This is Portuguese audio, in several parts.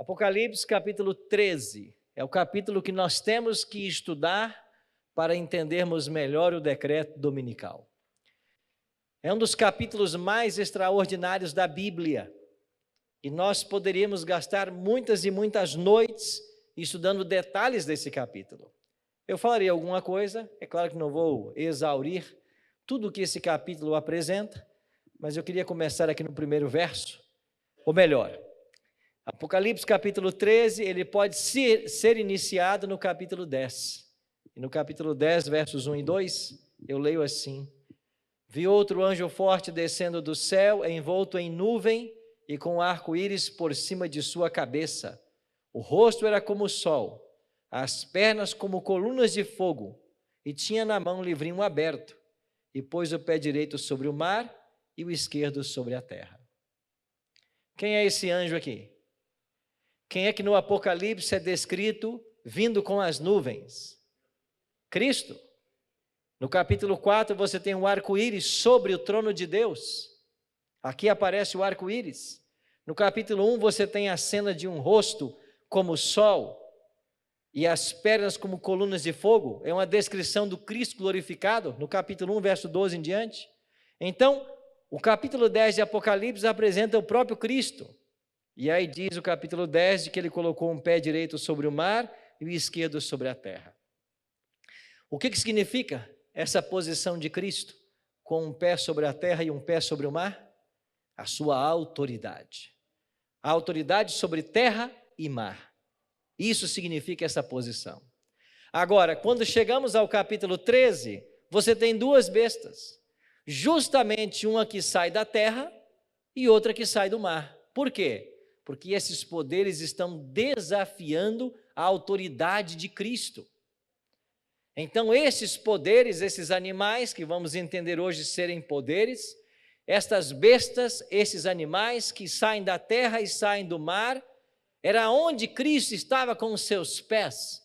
Apocalipse capítulo 13 é o capítulo que nós temos que estudar para entendermos melhor o decreto dominical. É um dos capítulos mais extraordinários da Bíblia e nós poderíamos gastar muitas e muitas noites estudando detalhes desse capítulo. Eu falarei alguma coisa, é claro que não vou exaurir tudo o que esse capítulo apresenta, mas eu queria começar aqui no primeiro verso, ou melhor, Apocalipse capítulo 13, ele pode ser iniciado no capítulo 10. E no capítulo 10, versos 1 e 2, eu leio assim: Vi outro anjo forte descendo do céu, envolto em nuvem e com arco-íris por cima de sua cabeça. O rosto era como o sol, as pernas como colunas de fogo, e tinha na mão um livrinho aberto, e pôs o pé direito sobre o mar e o esquerdo sobre a terra. Quem é esse anjo aqui? Quem é que no Apocalipse é descrito vindo com as nuvens? Cristo. No capítulo 4 você tem um arco-íris sobre o trono de Deus. Aqui aparece o arco-íris. No capítulo 1 você tem a cena de um rosto como o sol e as pernas como colunas de fogo. É uma descrição do Cristo glorificado, no capítulo 1, verso 12 em diante. Então, o capítulo 10 de Apocalipse apresenta o próprio Cristo. E aí diz o capítulo 10 de que ele colocou um pé direito sobre o mar e o esquerdo sobre a terra. O que significa essa posição de Cristo, com um pé sobre a terra e um pé sobre o mar? A sua autoridade. A autoridade sobre terra e mar. Isso significa essa posição. Agora, quando chegamos ao capítulo 13, você tem duas bestas. Justamente uma que sai da terra e outra que sai do mar. Por quê? Porque esses poderes estão desafiando a autoridade de Cristo. Então, esses poderes, esses animais, que vamos entender hoje serem poderes, estas bestas, esses animais que saem da terra e saem do mar, era onde Cristo estava com os seus pés,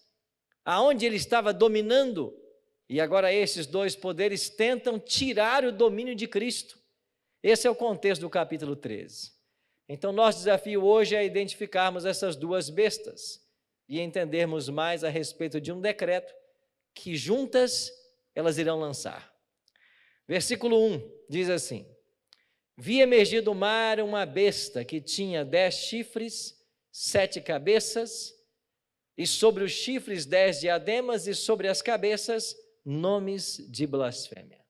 aonde ele estava dominando, e agora esses dois poderes tentam tirar o domínio de Cristo. Esse é o contexto do capítulo 13. Então, nosso desafio hoje é identificarmos essas duas bestas e entendermos mais a respeito de um decreto que juntas elas irão lançar. Versículo 1 diz assim: Vi emergir do mar uma besta que tinha 10 chifres, 7 cabeças, e sobre os chifres 10 diademas, e sobre as cabeças nomes de blasfêmia.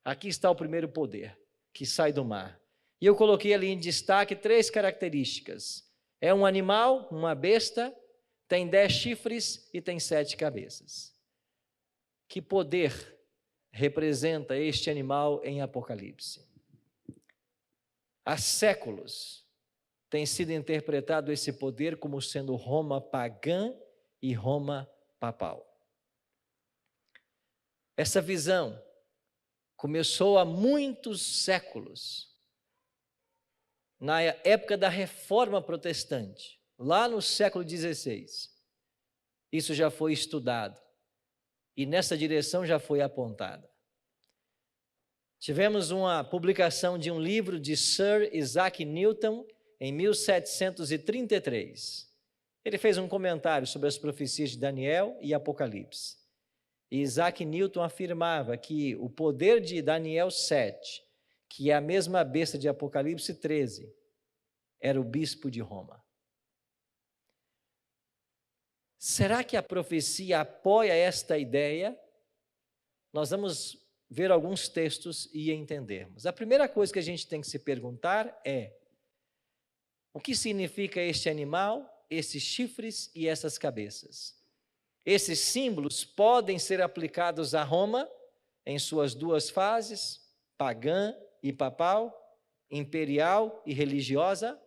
Aqui está o primeiro poder que sai do mar. E eu coloquei ali em destaque 3 características. É um animal, uma besta, tem 10 chifres e tem 7 cabeças. Que poder representa este animal em Apocalipse? Há séculos tem sido interpretado esse poder como sendo Roma pagã e Roma papal. Essa visão começou há muitos séculos, na época da Reforma Protestante, lá no século XVI. Isso já foi estudado e nessa direção já foi apontada. Tivemos uma publicação de um livro de Sir Isaac Newton em 1733. Ele fez um comentário sobre as profecias de Daniel e Apocalipse. E Isaac Newton afirmava que o poder de Daniel 7, que é a mesma besta de Apocalipse 13, era o bispo de Roma. Será que a profecia apoia esta ideia? Nós vamos ver alguns textos e entendermos. A primeira coisa que a gente tem que se perguntar é: o que significa este animal, esses chifres e essas cabeças? Esses símbolos podem ser aplicados a Roma em suas duas fases, pagã e papal, imperial e religiosa.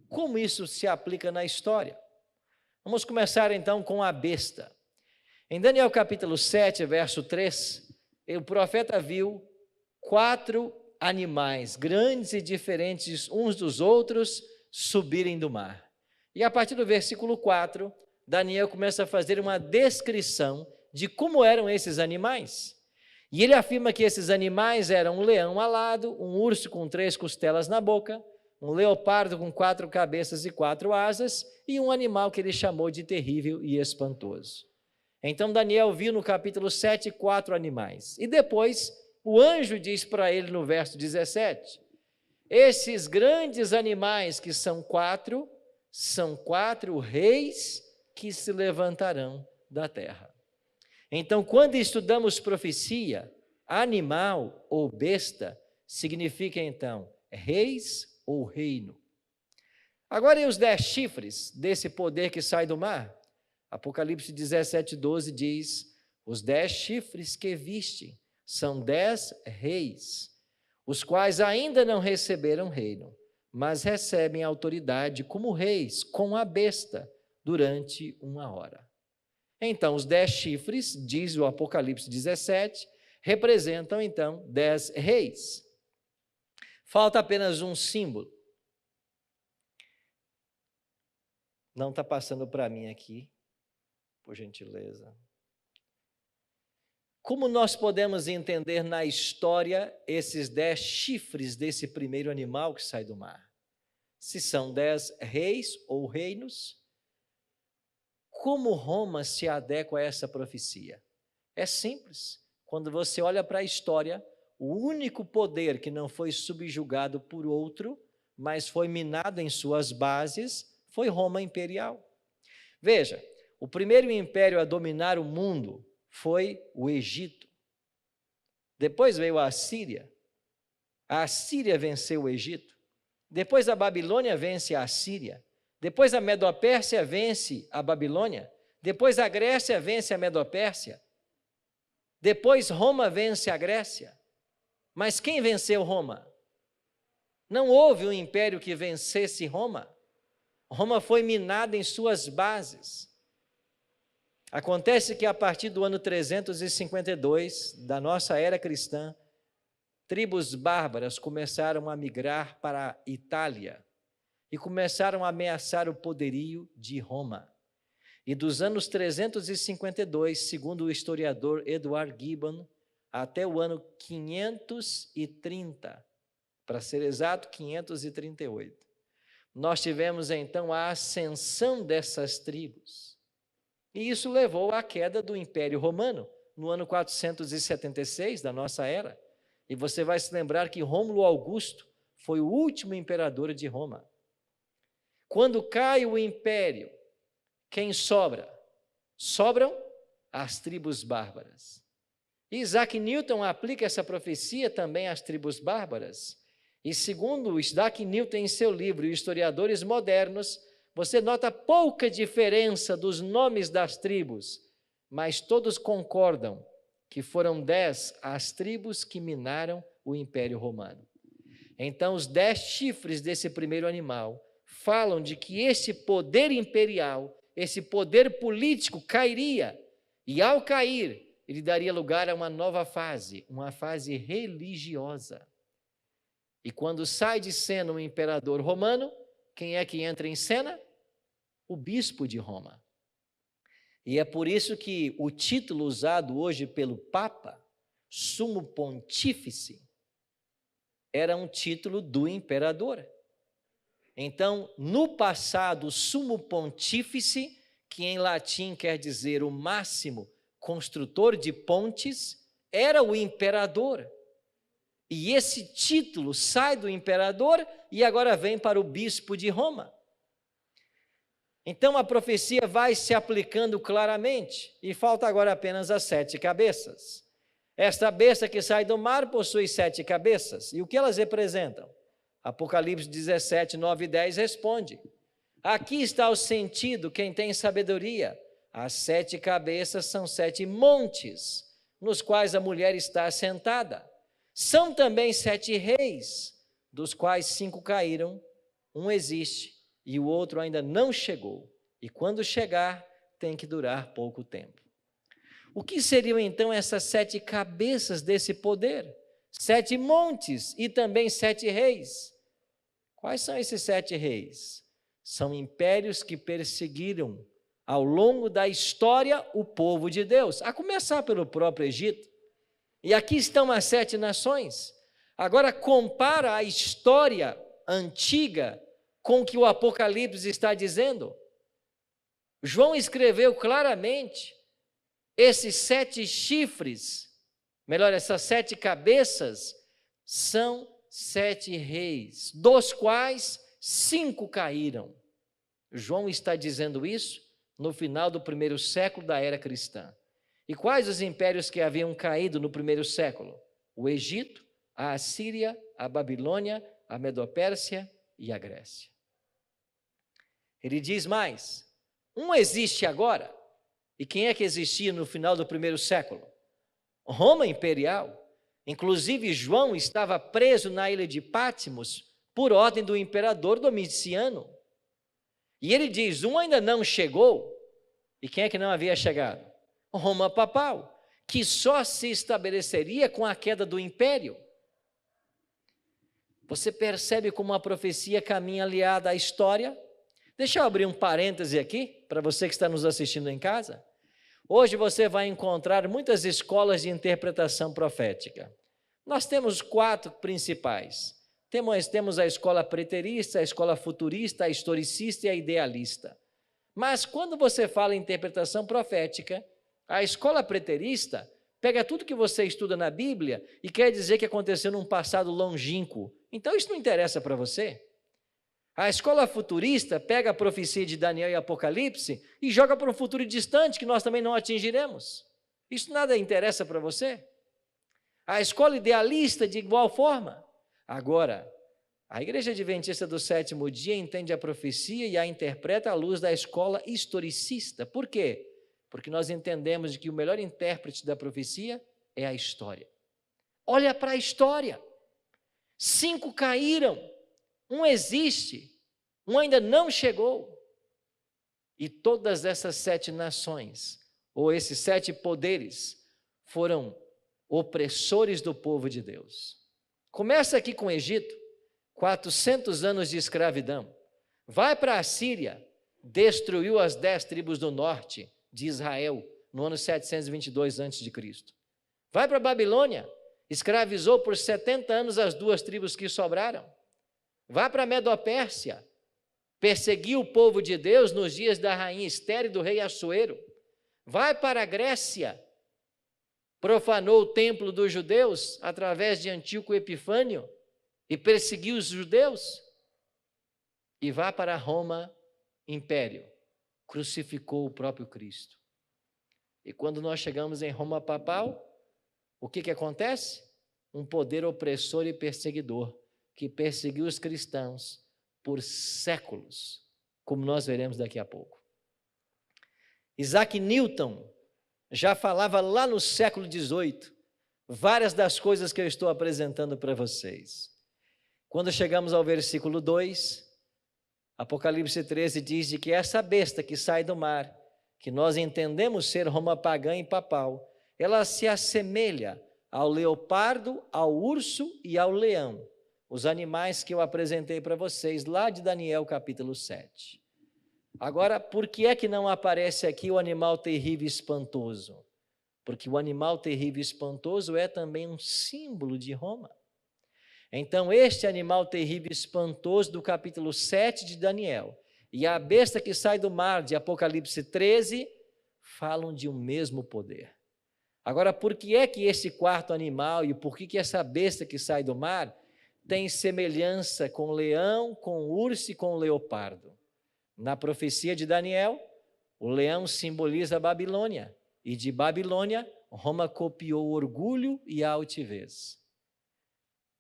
Como isso se aplica na história? Vamos começar então com a besta. Em Daniel capítulo 7, verso 3, o profeta viu 4 animais grandes e diferentes uns dos outros subirem do mar. E a partir do versículo 4, Daniel começa a fazer uma descrição de como eram esses animais. E ele afirma que esses animais eram um leão alado, um urso com 3 costelas na boca, um leopardo com 4 cabeças e 4 asas, e um animal que ele chamou de terrível e espantoso. Então Daniel viu no capítulo 7 4 animais. E depois o anjo diz para ele no verso 17, esses grandes animais que são 4 reis que se levantarão da terra. Então, quando estudamos profecia, animal ou besta, significa então reis ou reino. Agora, e os 10 chifres desse poder que sai do mar? Apocalipse 17:12 diz, os 10 chifres que viste são 10 reis, os quais ainda não receberam reino, mas recebem autoridade como reis com a besta durante 1 hora. Então, os 10 chifres, diz o Apocalipse 17, representam então 10 reis. Falta apenas um símbolo. Não está passando para mim aqui, por gentileza. Como nós podemos entender na história esses 10 chifres desse primeiro animal que sai do mar? Se são 10 reis ou reinos, como Roma se adequa a essa profecia? É simples. Quando você olha para a história, o único poder que não foi subjugado por outro, mas foi minado em suas bases, foi Roma imperial. Veja, o primeiro império a dominar o mundo foi o Egito. Depois veio a Assíria. A Assíria venceu o Egito. Depois a Babilônia vence a Assíria. Depois a Medo-Pérsia vence a Babilônia. Depois a Grécia vence a Medo-Pérsia. Depois Roma vence a Grécia. Mas quem venceu Roma? Não houve um império que vencesse Roma. Roma foi minada em suas bases. Acontece que a partir do ano 352 da nossa era cristã, tribos bárbaras começaram a migrar para a Itália e começaram a ameaçar o poderio de Roma. E dos anos 352, segundo o historiador Edward Gibbon, até o ano 530, para ser exato, 538, nós tivemos então a ascensão dessas tribos. E isso levou à queda do Império Romano, no ano 476 da nossa era. E você vai se lembrar que Rômulo Augusto foi o último imperador de Roma. Quando cai o império, quem sobra? Sobram as tribos bárbaras. Isaac Newton aplica essa profecia também às tribos bárbaras. E segundo Isaac Newton em seu livro, Historiadores Modernos, você nota pouca diferença dos nomes das tribos, mas todos concordam que foram 10 as tribos que minaram o Império Romano. Então, os 10 chifres desse primeiro animal falam de que esse poder imperial, esse poder político cairia, e ao cair, ele daria lugar a uma nova fase, uma fase religiosa. E quando sai de cena o imperador romano, quem é que entra em cena? O bispo de Roma. E é por isso que o título usado hoje pelo Papa, Sumo Pontífice, era um título do imperador. Então, no passado, o Sumo Pontífice, que em latim quer dizer o máximo construtor de pontes, era o imperador. E esse título sai do imperador e agora vem para o bispo de Roma. Então a profecia vai se aplicando claramente, e falta agora apenas as 7 cabeças. Esta besta que sai do mar possui 7 cabeças, e o que elas representam? Apocalipse 17, 9 e 10 responde: aqui está o sentido, quem tem sabedoria. As 7 cabeças são 7 montes, nos quais a mulher está assentada. São também 7 reis, dos quais 5 caíram, um existe e o outro ainda não chegou. E quando chegar, tem que durar pouco tempo. O que seriam então essas 7 cabeças desse poder? 7 montes e também 7 reis. Quais são esses 7 reis? São impérios que perseguiram ao longo da história o povo de Deus, a começar pelo próprio Egito. E aqui estão as 7 nações. Agora compara a história antiga com o que o Apocalipse está dizendo. João escreveu claramente: esses 7 chifres, melhor, essas 7 cabeças, são 7 reis, dos quais 5 caíram. João está dizendo isso no final do 1º século da era cristã. E quais os impérios que haviam caído no 1º século? O Egito, a Assíria, a Babilônia, a Medopérsia e a Grécia. Ele diz mais: um existe agora. E quem é que existia no final do 1º século? Roma imperial. Inclusive, João estava preso na ilha de Patmos por ordem do imperador Domiciano. E ele diz: um ainda não chegou. E quem é que não havia chegado? Roma papal, que só se estabeleceria com a queda do império. Você percebe como a profecia caminha aliada à história? Deixa eu abrir um parêntese aqui, para você que está nos assistindo em casa. Hoje você vai encontrar muitas escolas de interpretação profética. Nós temos 4 principais. Temos a escola preterista, a escola futurista, a historicista e a idealista. Mas quando você fala em interpretação profética, a escola preterista pega tudo que você estuda na Bíblia e quer dizer que aconteceu num passado longínquo. Então isso não interessa para você. A escola futurista pega a profecia de Daniel e Apocalipse e joga para um futuro distante que nós também não atingiremos. Isso nada interessa para você. A escola idealista de igual forma. Agora, a Igreja Adventista do Sétimo Dia entende a profecia e a interpreta à luz da escola historicista. Por quê? Porque nós entendemos de que o melhor intérprete da profecia é a história. Olha para a história. 5 caíram. Um existe, um ainda não chegou. E todas essas 7 nações, ou esses 7 poderes, foram opressores do povo de Deus. Começa aqui com o Egito, 400 anos de escravidão. Vai para a Síria, destruiu as 10 tribos do norte de Israel, no ano 722 a.C. Vai para a Babilônia, escravizou por 70 anos as 2 tribos que sobraram. Vá para a Medopérsia, perseguiu o povo de Deus nos dias da rainha Estéria e do rei Assuero. Vai para a Grécia, profanou o templo dos judeus através de Antíoco Epifânio e perseguiu os judeus. E vá para Roma, império, crucificou o próprio Cristo. E quando nós chegamos em Roma papal, o que acontece? Um poder opressor e perseguidor, que perseguiu os cristãos por séculos, como nós veremos daqui a pouco. Isaac Newton já falava lá no século XVIII, várias das coisas que eu estou apresentando para vocês. Quando chegamos ao versículo 2, Apocalipse 13 diz de que essa besta que sai do mar, que nós entendemos ser Roma pagã e papal, ela se assemelha ao leopardo, ao urso e ao leão, os animais que eu apresentei para vocês lá de Daniel capítulo 7. Agora, por que é que não aparece aqui o animal terrível e espantoso? Porque o animal terrível e espantoso é também um símbolo de Roma. Então, este animal terrível e espantoso do capítulo 7 de Daniel e a besta que sai do mar de Apocalipse 13 falam de um mesmo poder. Agora, por que é que esse 4º animal e por que essa besta que sai do mar tem semelhança com o leão, com o urso e com o leopardo? Na profecia de Daniel, o leão simboliza a Babilônia, e de Babilônia, Roma copiou o orgulho e a altivez.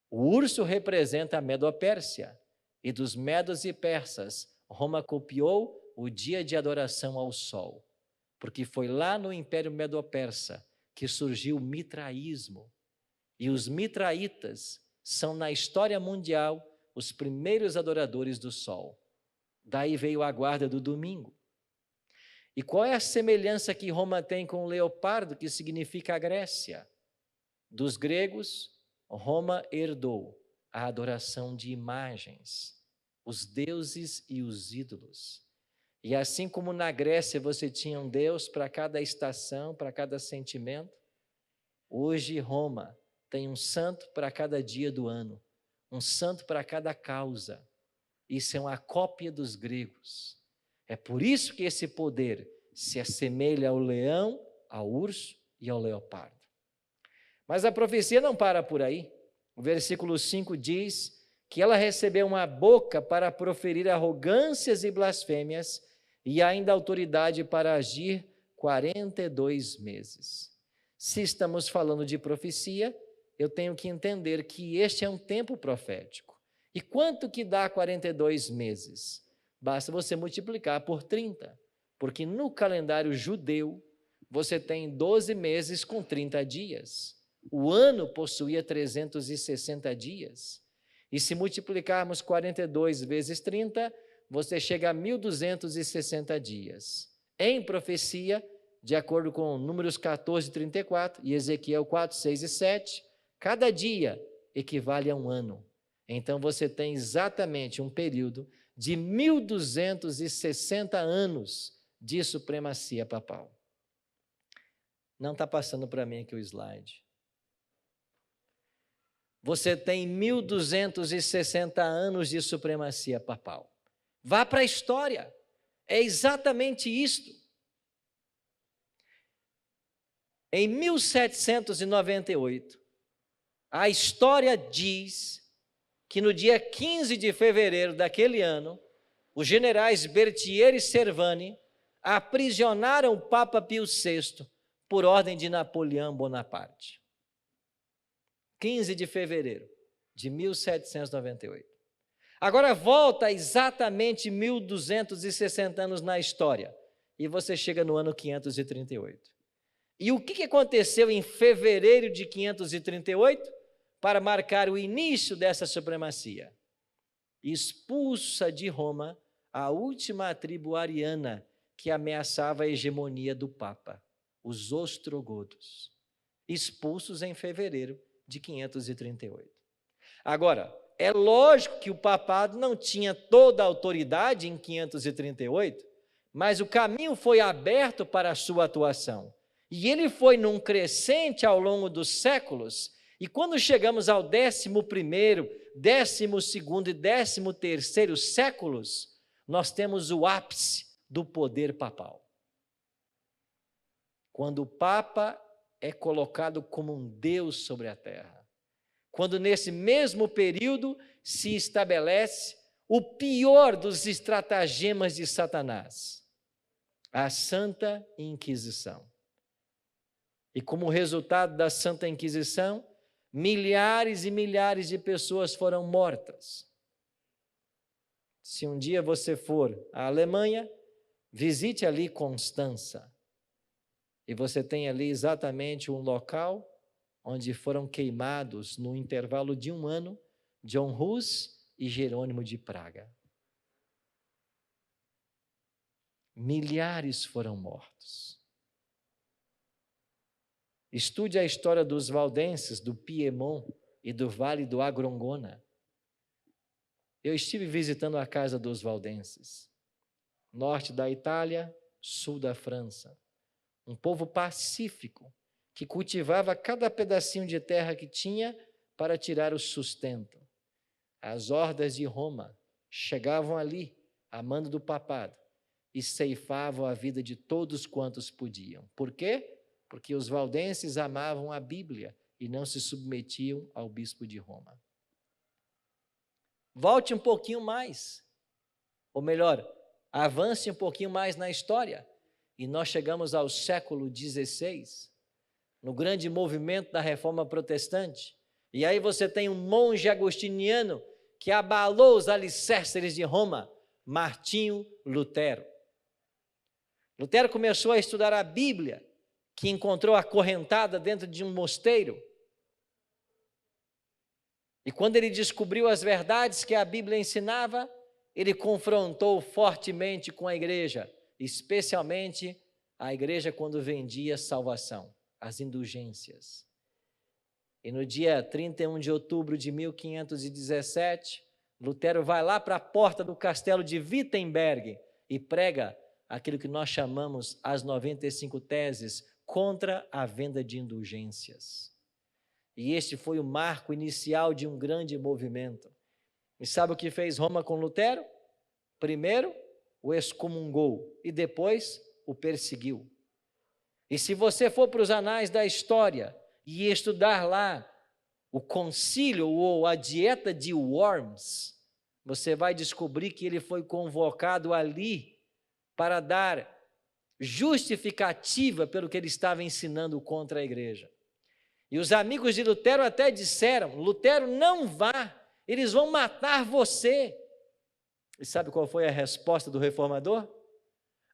O urso representa a Medopérsia, e dos medos e persas, Roma copiou o dia de adoração ao sol, porque foi lá no Império Medo-Persa que surgiu o mitraísmo, e os mitraítas são, na história mundial, os primeiros adoradores do sol. Daí veio a guarda do domingo. E qual é a semelhança que Roma tem com o leopardo, que significa a Grécia? Dos gregos, Roma herdou a adoração de imagens, os deuses e os ídolos. E assim como na Grécia você tinha um deus para cada estação, para cada sentimento, hoje Roma tem um santo para cada dia do ano, um santo para cada causa. Isso é uma cópia dos gregos. É por isso que esse poder se assemelha ao leão, ao urso e ao leopardo. Mas a profecia não para por aí. O versículo 5 diz que ela recebeu uma boca para proferir arrogâncias e blasfêmias e ainda autoridade para agir 42 meses. Se estamos falando de profecia, eu tenho que entender que este é um tempo profético. E quanto que dá 42 meses? Basta você multiplicar por 30, porque no calendário judeu você tem 12 meses com 30 dias. O ano possuía 360 dias. E se multiplicarmos 42 vezes 30, você chega a 1.260 dias. Em profecia, de acordo com Números 14, 34 e Ezequiel 4, 6 e 7, cada dia equivale a um ano. Então você tem exatamente um período de 1.260 anos de supremacia papal. Não está passando para mim aqui o slide. Você tem 1.260 anos de supremacia papal. Vá para a história. É exatamente isto. Em 1798, a história diz que no dia 15 de fevereiro daquele ano, os generais Berthier e Servani aprisionaram o Papa Pio VI por ordem de Napoleão Bonaparte. 15 de fevereiro de 1798. Agora volta exatamente 1.260 anos na história e você chega no ano 538. E o que aconteceu em fevereiro de 538 para marcar o início dessa supremacia? Expulsa de Roma a última tribo ariana que ameaçava a hegemonia do Papa, os ostrogodos, expulsos em fevereiro de 538. Agora, é lógico que o papado não tinha toda a autoridade em 538, mas o caminho foi aberto para a sua atuação. E ele foi num crescente ao longo dos séculos, e quando chegamos ao 11º, 12º e 13º séculos, nós temos o ápice do poder papal. Quando o Papa é colocado como um Deus sobre a terra. Quando nesse mesmo período se estabelece o pior dos estratagemas de Satanás, a Santa Inquisição. E como resultado da Santa Inquisição, milhares e milhares de pessoas foram mortas. Se um dia você for à Alemanha, visite ali Constança. E você tem ali exatamente um local onde foram queimados, no intervalo de um ano, John Hus e Jerônimo de Praga. Milhares foram mortos. Estude a história dos valdenses, do Piemont e do Vale do Agrongona. Eu estive visitando a casa dos valdenses, norte da Itália, sul da França. Um povo pacífico, que cultivava cada pedacinho de terra que tinha para tirar o sustento. As hordas de Roma chegavam ali, a mando do papado, e ceifavam a vida de todos quantos podiam. Por quê? Porque os valdenses amavam a Bíblia e não se submetiam ao bispo de Roma. Volte um pouquinho mais, ou melhor, avance um pouquinho mais na história, e nós chegamos ao século XVI, no grande movimento da Reforma Protestante, e aí você tem um monge agostiniano que abalou os alicerces de Roma, Martinho Lutero. Lutero começou a estudar a Bíblia, que encontrou acorrentada dentro de um mosteiro. E quando ele descobriu as verdades que a Bíblia ensinava, ele confrontou fortemente com a igreja, especialmente a igreja quando vendia salvação, as indulgências. E no dia 31 de outubro de 1517, Lutero vai lá para a porta do castelo de Wittenberg e prega aquilo que nós chamamos as 95 teses contra a venda de indulgências. E este foi o marco inicial de um grande movimento. E sabe o que fez Roma com Lutero? Primeiro, o excomungou e depois o perseguiu. E se você for para os anais da história e estudar lá o concílio ou a dieta de Worms, você vai descobrir que ele foi convocado ali para dar justificativa pelo que ele estava ensinando contra a igreja. E os amigos de Lutero até disseram: Lutero, não vá, eles vão matar você. E sabe qual foi a resposta do reformador?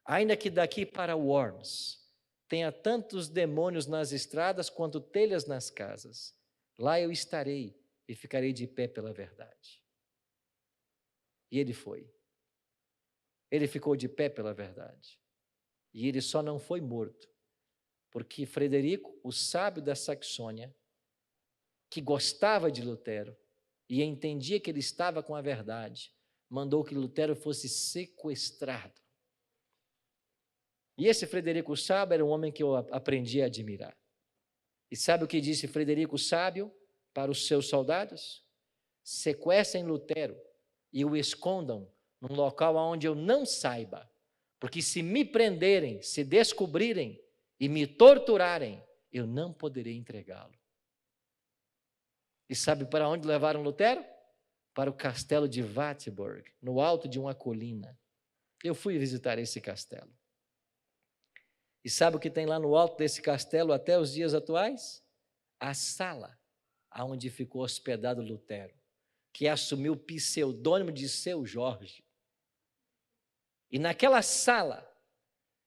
Ainda que daqui para Worms tenha tantos demônios nas estradas quanto telhas nas casas, lá eu estarei e ficarei de pé pela verdade. E ele foi. Ele ficou de pé pela verdade. E ele só não foi morto, porque Frederico, o sábio da Saxônia, que gostava de Lutero e entendia que ele estava com a verdade, mandou que Lutero fosse sequestrado. E esse Frederico Sábio era um homem que eu aprendi a admirar. E sabe o que disse Frederico Sábio para os seus soldados? Sequestrem Lutero e o escondam num local onde eu não saiba, porque se me prenderem, se descobrirem e me torturarem, eu não poderei entregá-lo. E sabe para onde levaram Lutero? Para o castelo de Wartburg, no alto de uma colina. Eu fui visitar esse castelo. E sabe o que tem lá no alto desse castelo até os dias atuais? A sala onde ficou hospedado Lutero, que assumiu o pseudônimo de Seu Jorge. E naquela sala,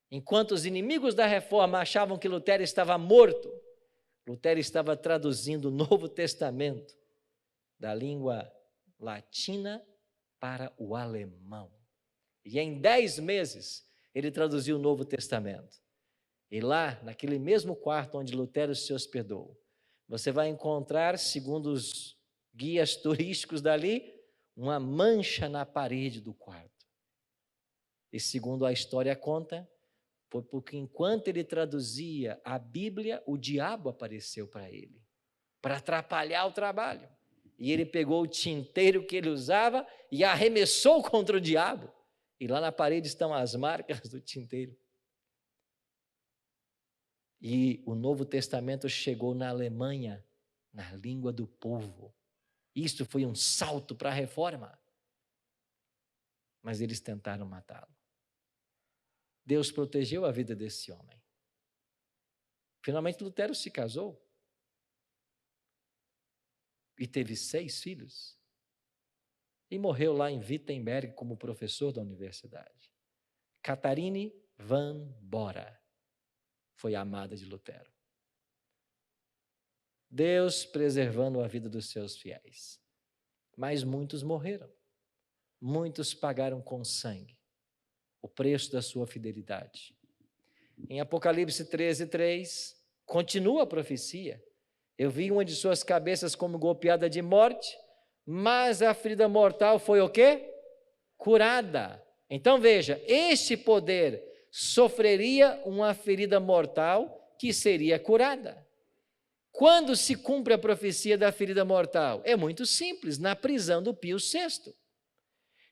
enquanto os inimigos da reforma achavam que Lutero estava morto, Lutero estava traduzindo o Novo Testamento da língua latina para o alemão. E em 10 meses, ele traduziu o Novo Testamento. E lá, naquele mesmo quarto onde Lutero se hospedou, você vai encontrar, segundo os guias turísticos dali, uma mancha na parede do quarto. E segundo a história conta, foi porque enquanto ele traduzia a Bíblia, o diabo apareceu para ele, para atrapalhar o trabalho. E ele pegou o tinteiro que ele usava e arremessou contra o diabo. E lá na parede estão as marcas do tinteiro. E o Novo Testamento chegou na Alemanha, na língua do povo. Isso foi um salto para a reforma. Mas eles tentaram matá-lo. Deus protegeu a vida desse homem. Finalmente Lutero se casou. E teve 6 filhos. E morreu lá em Wittenberg como professor da universidade. Catharine van Bora foi a amada de Lutero. Deus preservando a vida dos seus fiéis. Mas muitos morreram. Muitos pagaram com sangue o preço da sua fidelidade. Em Apocalipse 13:3, continua a profecia. Eu vi uma de suas cabeças como golpeada de morte, mas a ferida mortal foi o quê? Curada. Então veja, este poder sofreria uma ferida mortal que seria curada. Quando se cumpre a profecia da ferida mortal? É muito simples, na prisão do Pio VI.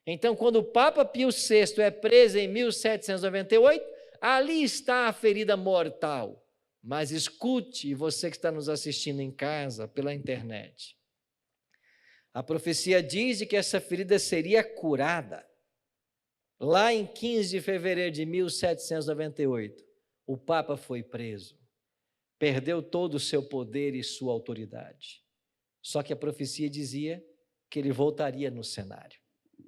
Então, quando o Papa Pio VI é preso em 1798, ali está a ferida mortal. Mas escute, e você que está nos assistindo em casa, pela internet, a profecia diz que essa ferida seria curada. Lá em 15 de fevereiro de 1798, o Papa foi preso, perdeu todo o seu poder e sua autoridade. Só que a profecia dizia que ele voltaria no cenário,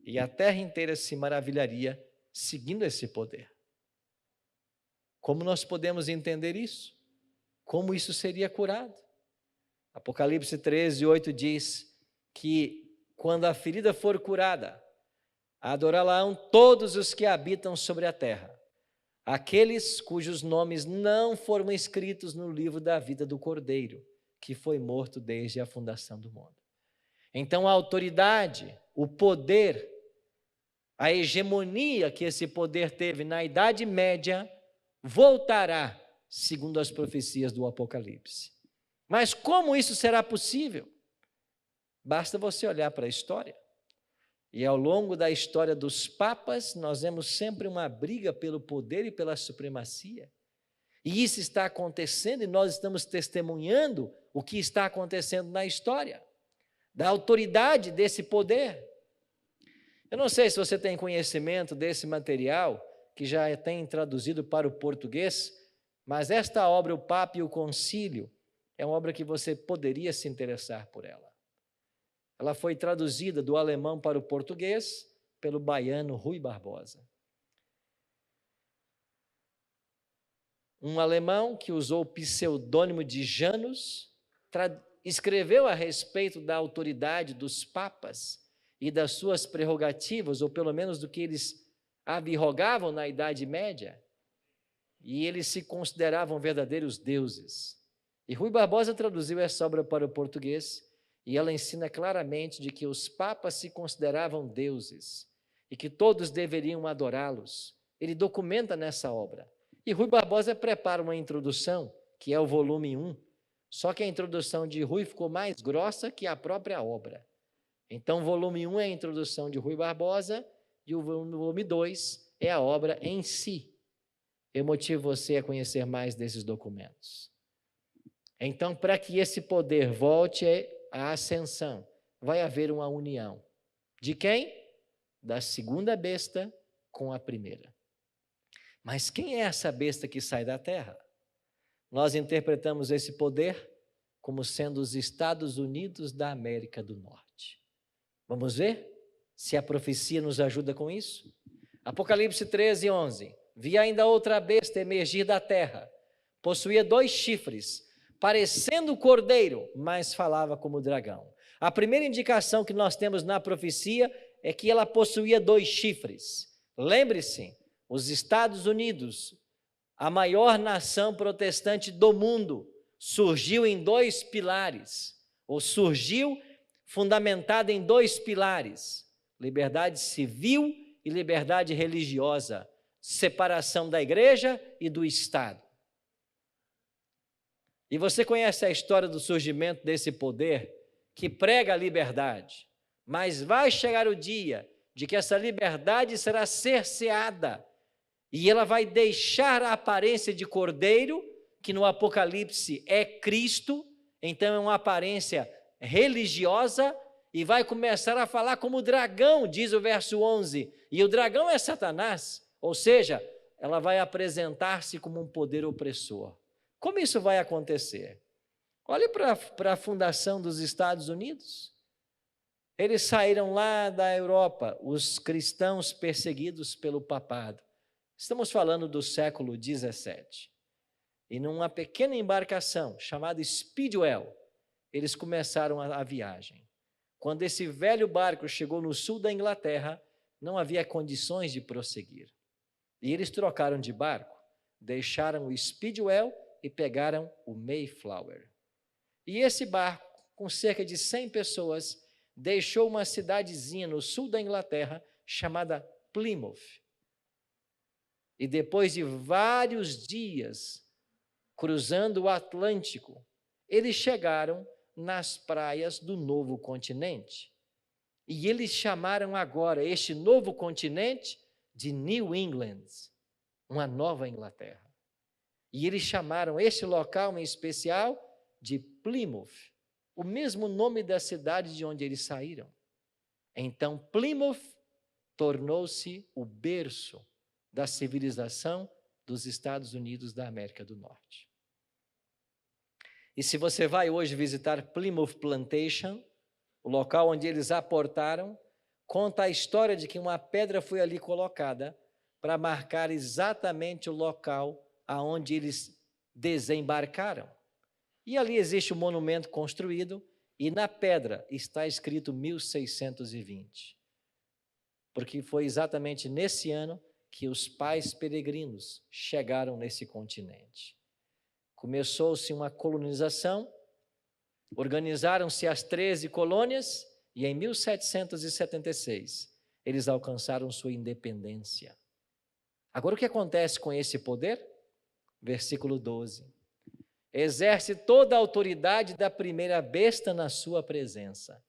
e a terra inteira se maravilharia seguindo esse poder. Como nós podemos entender isso? Como isso seria curado? Apocalipse 13:8 diz que quando a ferida for curada, adorá-la-ão todos os que habitam sobre a terra, aqueles cujos nomes não foram escritos no livro da vida do Cordeiro, que foi morto desde a fundação do mundo. Então a autoridade, o poder, a hegemonia que esse poder teve na Idade Média, voltará, segundo as profecias do Apocalipse. Mas como isso será possível? Basta você olhar para a história. E ao longo da história dos papas, nós vemos sempre uma briga pelo poder e pela supremacia. E isso está acontecendo e nós estamos testemunhando o que está acontecendo na história, da autoridade desse poder. Eu não sei se você tem conhecimento desse material, que já tem traduzido para o português, mas esta obra, O Papa e o Concílio, é uma obra que você poderia se interessar por ela. Ela foi traduzida do alemão para o português pelo baiano Rui Barbosa. Um alemão que usou o pseudônimo de Janus, escreveu a respeito da autoridade dos papas e das suas prerrogativas, ou pelo menos do que eles abrogavam na Idade Média, e eles se consideravam verdadeiros deuses. E Rui Barbosa traduziu essa obra para o português, e ela ensina claramente de que os papas se consideravam deuses, e que todos deveriam adorá-los. Ele documenta nessa obra. E Rui Barbosa prepara uma introdução, que é o volume 1, só que a introdução de Rui ficou mais grossa que a própria obra. Então, o volume 1 é a introdução de Rui Barbosa, e o volume 2 é a obra em si. Eu motivo você a conhecer mais desses documentos. Então, para que esse poder volte à ascensão, vai haver uma união. De quem? Da segunda besta com a primeira. Mas quem é essa besta que sai da terra? Nós interpretamos esse poder como sendo os Estados Unidos da América do Norte. Vamos ver se a profecia nos ajuda com isso? Apocalipse 13, 11. Vi ainda outra besta emergir da terra. Possuía 2 chifres, parecendo cordeiro, mas falava como dragão. A primeira indicação que nós temos na profecia é que ela possuía 2 chifres. Lembre-se, os Estados Unidos, a maior nação protestante do mundo, surgiu em 2 pilares, ou surgiu fundamentada em 2 pilares: liberdade civil e liberdade religiosa, separação da igreja e do Estado. E você conhece a história do surgimento desse poder que prega a liberdade, mas vai chegar o dia de que essa liberdade será cerceada e ela vai deixar a aparência de cordeiro, que no Apocalipse é Cristo, então é uma aparência religiosa, e vai começar a falar como dragão, diz o verso 11, e o dragão é Satanás, ou seja, ela vai apresentar-se como um poder opressor. Como isso vai acontecer? Olhe para a fundação dos Estados Unidos. Eles saíram lá da Europa, os cristãos perseguidos pelo papado. Estamos falando do século 17. E numa pequena embarcação chamada Speedwell, eles começaram a viagem. Quando esse velho barco chegou no sul da Inglaterra, não havia condições de prosseguir. E eles trocaram de barco, deixaram o Speedwell e pegaram o Mayflower. E esse barco, com cerca de 100 pessoas, deixou uma cidadezinha no sul da Inglaterra chamada Plymouth. E depois de vários dias cruzando o Atlântico, eles chegaram nas praias do novo continente. E eles chamaram agora este novo continente de New England, uma nova Inglaterra. E eles chamaram este local em especial de Plymouth, o mesmo nome da cidade de onde eles saíram. Então, Plymouth tornou-se o berço da civilização dos Estados Unidos da América do Norte. E se você vai hoje visitar Plymouth Plantation, o local onde eles aportaram, conta a história de que uma pedra foi ali colocada para marcar exatamente o local aonde eles desembarcaram. E ali existe um monumento construído e na pedra está escrito 1620, porque foi exatamente nesse ano que os pais peregrinos chegaram nesse continente. Começou-se uma colonização, organizaram-se as 13 colônias e em 1776 eles alcançaram sua independência. Agora o que acontece com esse poder? Versículo 12. exerce toda a autoridade da primeira besta na sua presença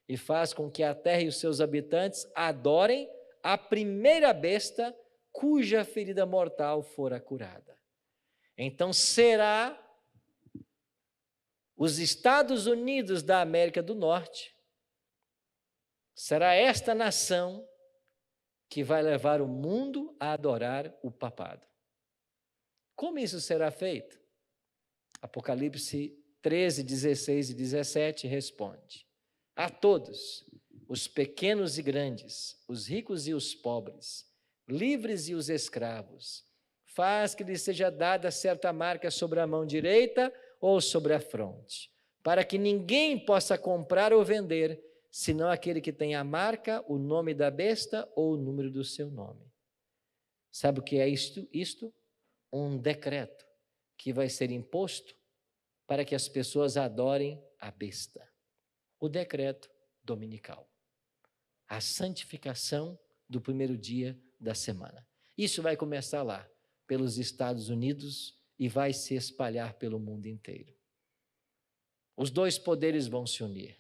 e faz com que a terra e os seus habitantes adorem a primeira besta cuja ferida mortal fora curada. Então será os Estados Unidos da América do Norte, será esta nação que vai levar o mundo a adorar o papado. Como isso será feito? Apocalipse 13, 16 e 17 responde: a todos, os pequenos e grandes, os ricos e os pobres, livres e os escravos, faz que lhes seja dada certa marca sobre a mão direita ou sobre a fronte, para que ninguém possa comprar ou vender, senão aquele que tem a marca, o nome da besta ou o número do seu nome. Sabe o que é isto? Um decreto que vai ser imposto para que as pessoas adorem a besta. O decreto dominical. A santificação do primeiro dia da semana. Isso vai começar lá, pelos Estados Unidos, e vai se espalhar pelo mundo inteiro. Os dois poderes vão se unir.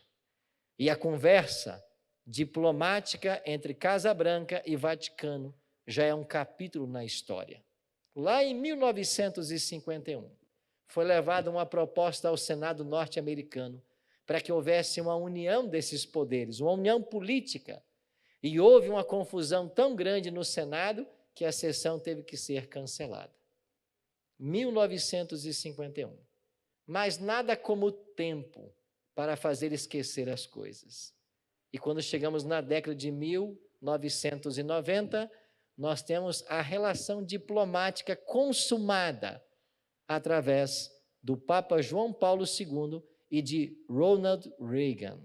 E a conversa diplomática entre Casa Branca e Vaticano já é um capítulo na história. Lá em 1951, foi levada uma proposta ao Senado norte-americano para que houvesse uma união desses poderes, uma união política. E houve uma confusão tão grande no Senado que a sessão teve que ser cancelada. 1951. Mas nada como o tempo para fazer esquecer as coisas. E quando chegamos na década de 1990, nós temos a relação diplomática consumada através do Papa João Paulo II e de Ronald Reagan.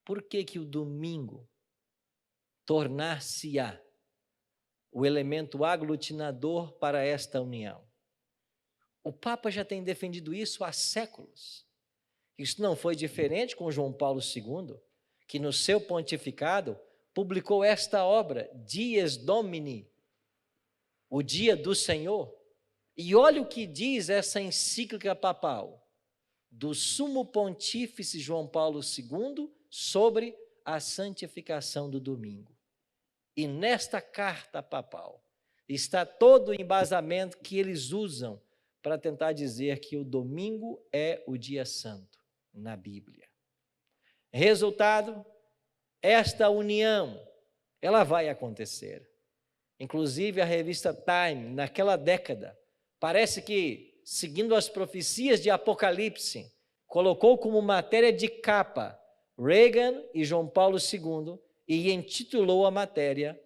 Por que o domingo tornar-se-á o elemento aglutinador para esta união? O Papa já tem defendido isso há séculos. Isso não foi diferente com João Paulo II, que no seu pontificado publicou esta obra, Dies Domini, o dia do Senhor. E olha o que diz essa encíclica papal do Sumo Pontífice João Paulo II sobre a santificação do domingo. E nesta carta papal está todo o embasamento que eles usam para tentar dizer que o domingo é o dia santo na Bíblia. Resultado, esta união, ela vai acontecer. Inclusive a revista Time, naquela década, parece que, seguindo as profecias de Apocalipse, colocou como matéria de capa Reagan e João Paulo II e intitulou a matéria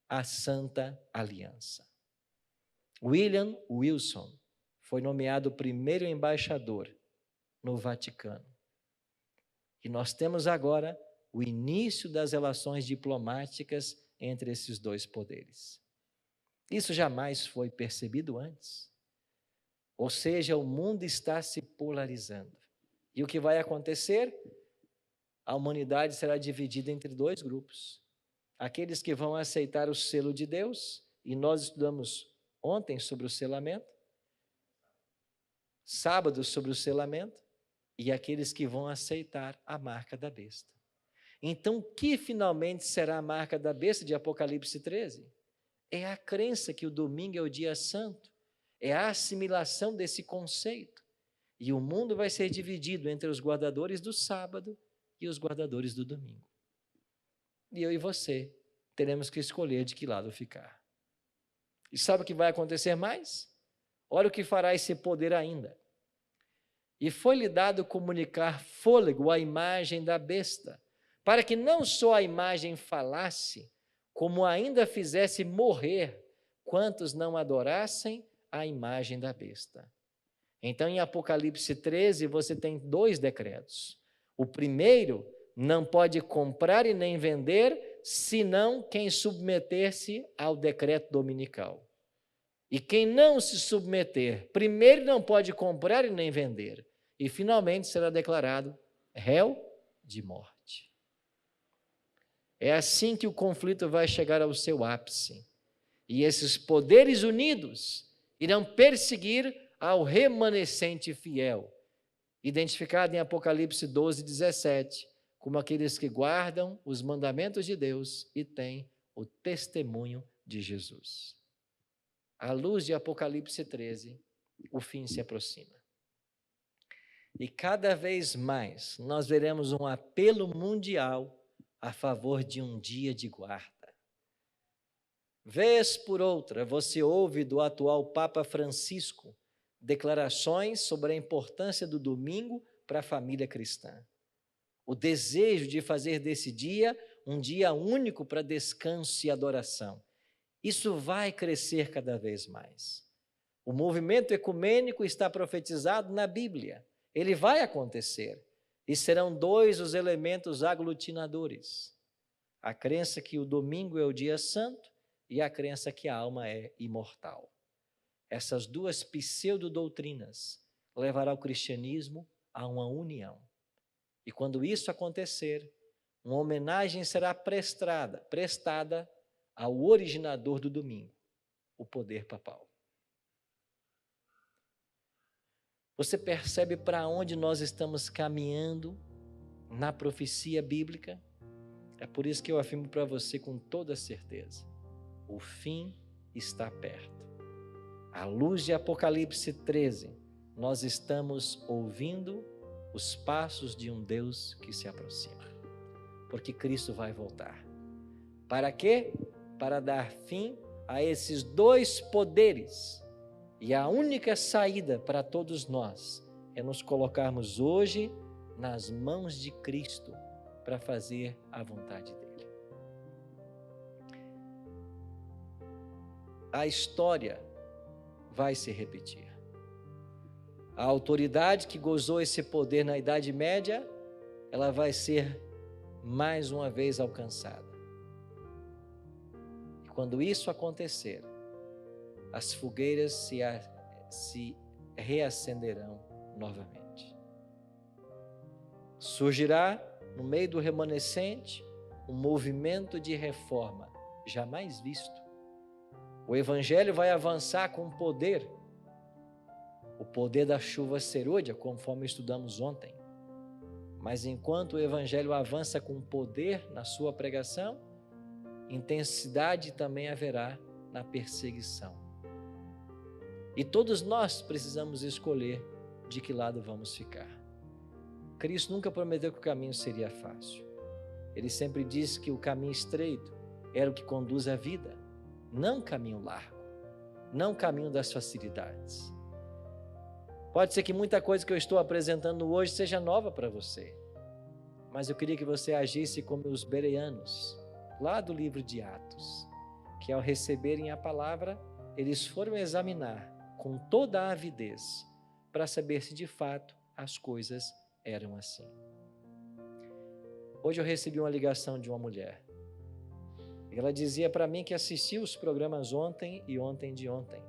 A Santa Aliança. William Wilson foi nomeado primeiro embaixador no Vaticano. E nós temos agora o início das relações diplomáticas entre esses dois poderes. Isso jamais foi percebido antes. Ou seja, o mundo está se polarizando. E o que vai acontecer? A humanidade será dividida entre dois grupos. Aqueles que vão aceitar o selo de Deus, e nós estudamos ontem sobre o selamento, sábado sobre o selamento, e aqueles que vão aceitar a marca da besta. Então, o que finalmente será a marca da besta de Apocalipse 13? É a crença que o domingo é o dia santo, é a assimilação desse conceito. E o mundo vai ser dividido entre os guardadores do sábado e os guardadores do domingo. E eu e você teremos que escolher de que lado ficar. E sabe o que vai acontecer mais? Olha o que fará esse poder ainda. E foi-lhe dado comunicar fôlego à imagem da besta, para que não só a imagem falasse, como ainda fizesse morrer quantos não adorassem a imagem da besta. Então, em Apocalipse 13, você tem dois decretos. O primeiro, não pode comprar e nem vender, senão quem submeter-se ao decreto dominical. E quem não se submeter, primeiro não pode comprar e nem vender, e finalmente será declarado réu de morte. É assim que o conflito vai chegar ao seu ápice. E esses poderes unidos, Irão perseguir ao remanescente fiel, identificado em Apocalipse 12, 17, como aqueles que guardam os mandamentos de Deus e têm o testemunho de Jesus. À luz de Apocalipse 13, o fim se aproxima. E cada vez mais nós veremos um apelo mundial a favor de um dia de guarda. Vez por outra, você ouve do atual Papa Francisco declarações sobre a importância do domingo para a família cristã. O desejo de fazer desse dia um dia único para descanso e adoração. Isso vai crescer cada vez mais. O movimento ecumênico está profetizado na Bíblia. Ele vai acontecer. E serão dois os elementos aglutinadores: a crença que o domingo é o dia santo e a crença que a alma é imortal. Essas duas pseudo-doutrinas levarão o cristianismo a uma união. E quando isso acontecer, uma homenagem será prestada ao originador do domingo, o poder papal. Você percebe para onde nós estamos caminhando na profecia bíblica? É por isso que eu afirmo para você com toda certeza: o fim está perto. À luz de Apocalipse 13, nós estamos ouvindo os passos de um Deus que se aproxima. Porque Cristo vai voltar. Para quê? Para dar fim a esses dois poderes. E a única saída para todos nós é nos colocarmos hoje nas mãos de Cristo para fazer a vontade dele. A história vai se repetir. A autoridade que gozou esse poder na Idade Média, ela vai ser mais uma vez alcançada. E quando isso acontecer, as fogueiras se reacenderão novamente. Surgirá no meio do remanescente um movimento de reforma jamais visto. O evangelho vai avançar com poder, o poder da chuva serôdia, conforme estudamos ontem. Mas enquanto o evangelho avança com poder na sua pregação, intensidade também haverá na perseguição. E todos nós precisamos escolher de que lado vamos ficar. Cristo nunca prometeu que o caminho seria fácil. Ele sempre disse que o caminho estreito era o que conduz à vida, não caminho largo, não caminho das facilidades. Pode ser que muita coisa que eu estou apresentando hoje seja nova para você, mas eu queria que você agisse como os bereanos, lá do livro de Atos, que ao receberem a palavra, eles foram examinar com toda a avidez para saber se de fato as coisas eram assim. Hoje eu recebi uma ligação de uma mulher. Ela dizia para mim que assistiu os programas ontem e ontem de ontem.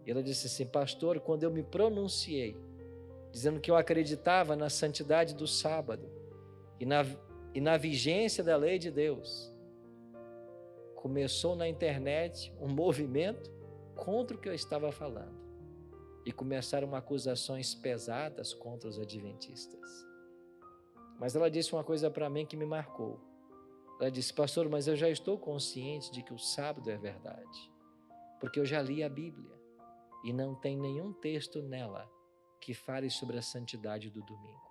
E ela disse assim: pastor, quando eu me pronunciei, dizendo que eu acreditava na santidade do sábado e na vigência da lei de Deus, começou na internet um movimento contra o que eu estava falando. E começaram acusações pesadas contra os adventistas. Mas ela disse uma coisa para mim que me marcou. Ela disse: pastor, mas eu já estou consciente de que o sábado é verdade, porque eu já li a Bíblia e não tem nenhum texto nela que fale sobre a santidade do domingo.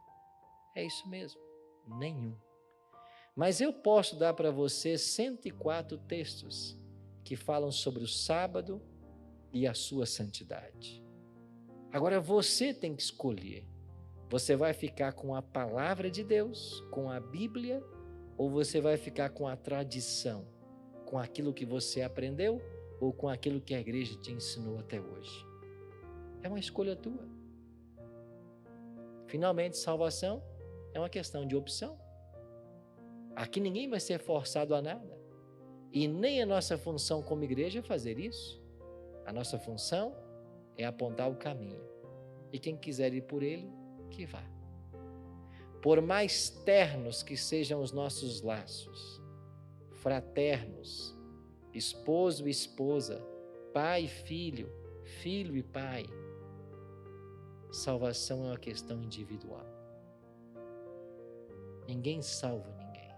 É isso mesmo, nenhum. Mas eu posso dar para você 104 textos que falam sobre o sábado e a sua santidade. Agora você tem que escolher. Você vai ficar com a palavra de Deus, com a Bíblia, ou você vai ficar com a tradição, com aquilo que você aprendeu ou com aquilo que a igreja te ensinou até hoje? É uma escolha tua. Finalmente, salvação é uma questão de opção. Aqui ninguém vai ser forçado a nada. E nem a nossa função como igreja é fazer isso. A nossa função é apontar o caminho. E quem quiser ir por ele, que vá. Por mais ternos que sejam os nossos laços, fraternos, esposo e esposa, pai e filho, filho e pai. Salvação é uma questão individual. Ninguém salva ninguém.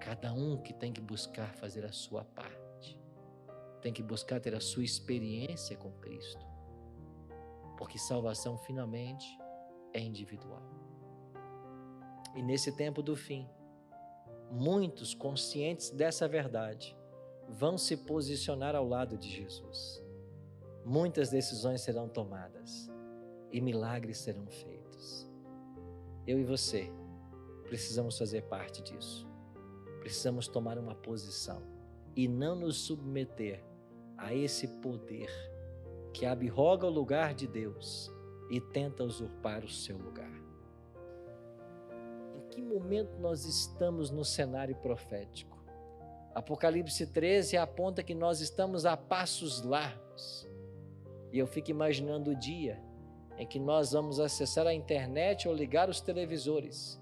Cada um que tem que buscar fazer a sua parte. Tem que buscar ter a sua experiência com Cristo. Porque salvação finalmente é individual. E nesse tempo do fim, muitos conscientes dessa verdade vão se posicionar ao lado de Jesus. Muitas decisões serão tomadas e milagres serão feitos. Eu e você precisamos fazer parte disso. Precisamos tomar uma posição e não nos submeter a esse poder que abroga o lugar de Deus e tenta usurpar o seu lugar. Em que momento nós estamos no cenário profético? Apocalipse 13 aponta que nós estamos a passos largos. E eu fico imaginando o dia em que nós vamos acessar a internet ou ligar os televisores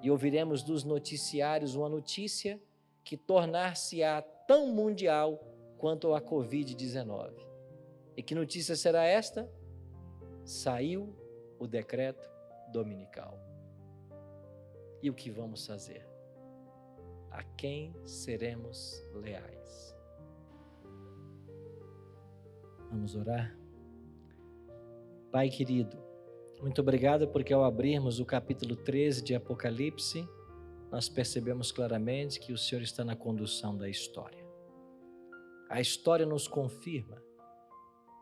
e ouviremos dos noticiários uma notícia que tornar-se-á tão mundial quanto a Covid-19. E que notícia será esta? Saiu o decreto dominical. E o que vamos fazer? A quem seremos leais? Vamos orar? Pai querido, muito obrigado porque ao abrirmos o capítulo 13 de Apocalipse, nós percebemos claramente que o Senhor está na condução da história. A história nos confirma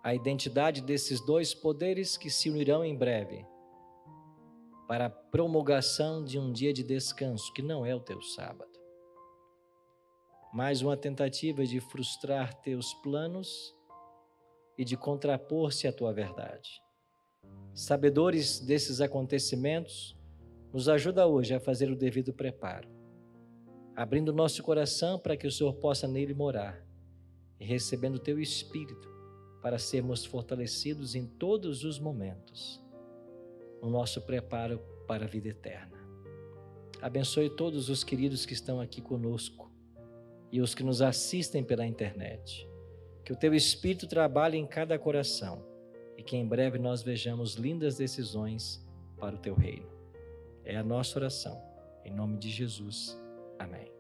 a identidade desses dois poderes que se unirão em breve para a promulgação de um dia de descanso, que não é o teu sábado. Mais uma tentativa de frustrar teus planos e de contrapor-se à tua verdade. Sabedores desses acontecimentos, nos ajuda hoje a fazer o devido preparo, abrindo nosso coração para que o Senhor possa nele morar e recebendo o teu Espírito para sermos fortalecidos em todos os momentos, no nosso preparo para a vida eterna. Abençoe todos os queridos que estão aqui conosco e os que nos assistem pela internet. Que o teu Espírito trabalhe em cada coração e que em breve nós vejamos lindas decisões para o teu reino. É a nossa oração. Em nome de Jesus. Amém.